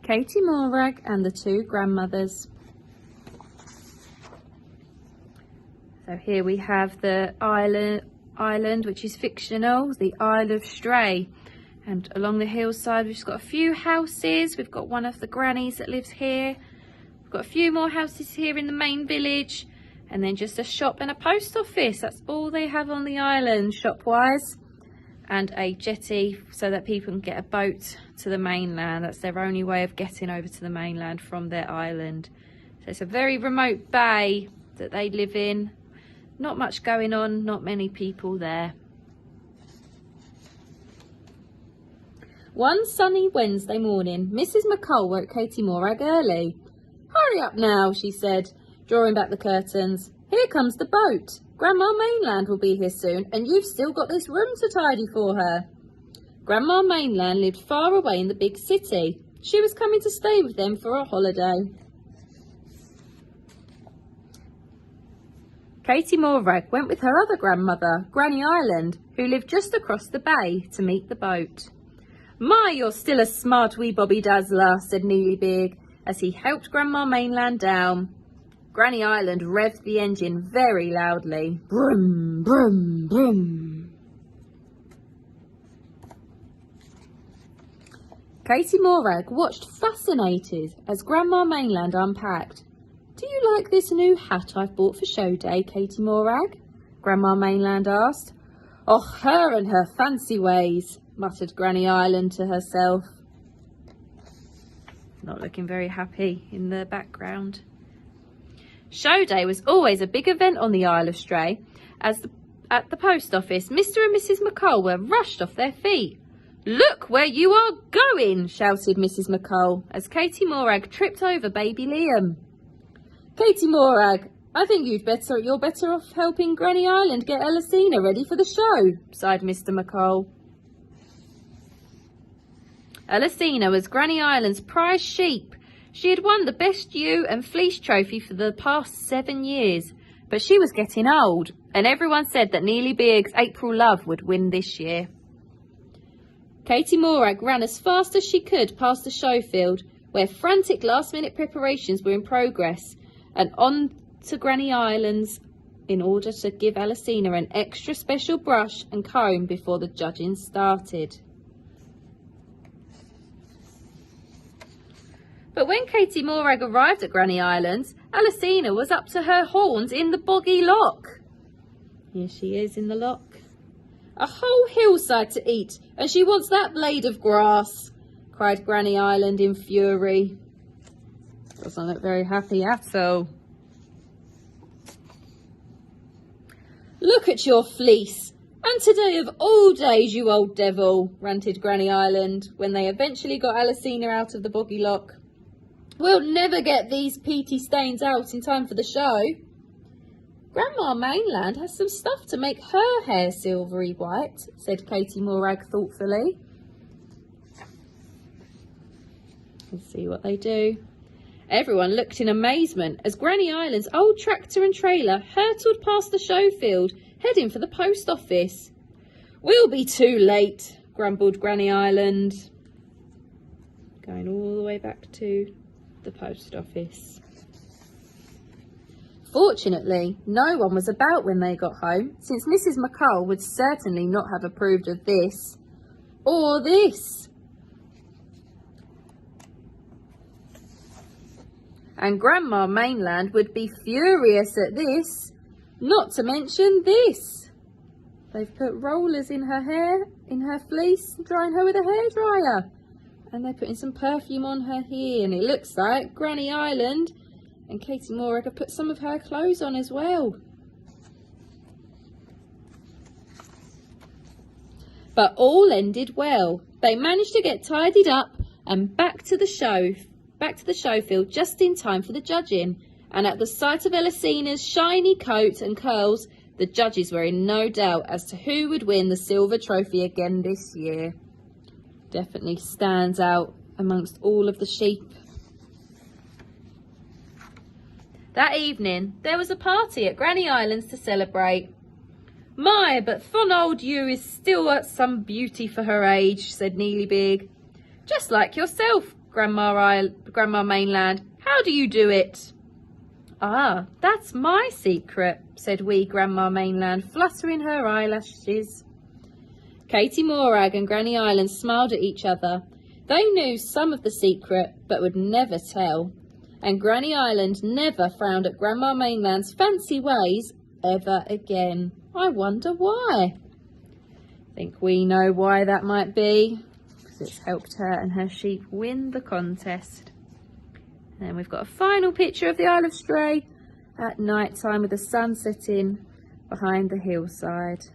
Katie Morag and the two grandmothers. So here we have the island which is fictional, the Isle of Stray. And along the hillside we've got a few houses. We've got one of the grannies that lives here. We've got a few more houses here in the main village. And then just a shop and a post office. That's all they have on the island shop-wise. And a jetty so that people can get a boat to the mainland. That's their only way of getting over to the mainland from their island. So it's a very remote bay that they live in. Not much going on, not many people there. One sunny Wednesday morning, Mrs. McColl woke Katie Morag early. "Hurry up now," she said, drawing back the curtains. "Here comes the boat. Grandma Mainland will be here soon, and you've still got this room to tidy for her." Grandma Mainland lived far away in the big city. She was coming to stay with them for a holiday. Katie Morag went with her other grandmother, Granny Island, who lived just across the bay, to meet the boat. "My, you're still a smart wee Bobby Dazzler," said Neely Big, as he helped Grandma Mainland down. Granny Island revved the engine very loudly. Brum, brum, brum. Katie Morag watched fascinated as Grandma Mainland unpacked. "Do you like this new hat I've bought for show day, Katie Morag?" Grandma Mainland asked. "Oh, her and her fancy ways," muttered Granny Island to herself. Not looking very happy in the background. Show day was always a big event on the Isle of Stray. At the post office, Mr. and Mrs. McColl were rushed off their feet. "Look where you are going," shouted Mrs. McColl as Katie Morag tripped over baby Liam. "Katie Morag, I think you're better off helping Granny Island get Elisina ready for the show," sighed Mr. McColl. Elisina was Granny Island's prize sheep. She had won the Best Ewe and Fleece trophy for the past 7 years, but she was getting old, and everyone said that Neely Big's April Love would win this year. Katie Morag ran as fast as she could past the show field, where frantic last-minute preparations were in progress, and on to Granny Islands in order to give Elisina an extra special brush and comb before the judging started. But when Katie Morag arrived at Granny Islands, Elisina was up to her horns in the boggy lock. Here she is in the lock. "A whole hillside to eat, and she wants that blade of grass," cried Granny Island in fury. Doesn't look very happy at all. "Look at your fleece, and today of all days, you old devil," ranted Granny Island when they eventually got Elisina out of the boggy lock. "We'll never get these peaty stains out in time for the show." "Grandma Mainland has some stuff to make her hair silvery white," said Katie Morag thoughtfully. Let's see what they do. Everyone looked in amazement as Granny Island's old tractor and trailer hurtled past the show field, heading for the post office. "We'll be too late," grumbled Granny Island. Going all the way back to the post office. Fortunately, no one was about when they got home, since Mrs. McColl would certainly not have approved of this. Or this. And Grandma Mainland would be furious at this, not to mention this. They've put rollers in her hair, in her fleece, drying her with a hairdryer. And they're putting some perfume on her here, and it looks like Granny Island and Katie Morag have put some of her clothes on as well. But all ended well. They managed to get tidied up and back to the show field just in time for the judging. And at the sight of Elisina's shiny coat and curls, the judges were in no doubt as to who would win the silver trophy again this year. Definitely stands out amongst all of the sheep. That evening, there was a party at Granny Islands to celebrate. "My, but fun old Ewe is still some beauty for her age," said Neely Big. "Just like yourself," Grandma Mainland. "How do you do it?" "Ah, that's my secret," said wee Grandma Mainland, fluttering her eyelashes. Katie Morag and Granny Island smiled at each other. They knew some of the secret, but would never tell. And Granny Island never frowned at Grandma Mainland's fancy ways ever again. I wonder why. Think we know why that might be, because it's helped her and her sheep win the contest. And then we've got a final picture of the Isle of Stray at night time with the sun setting behind the hillside.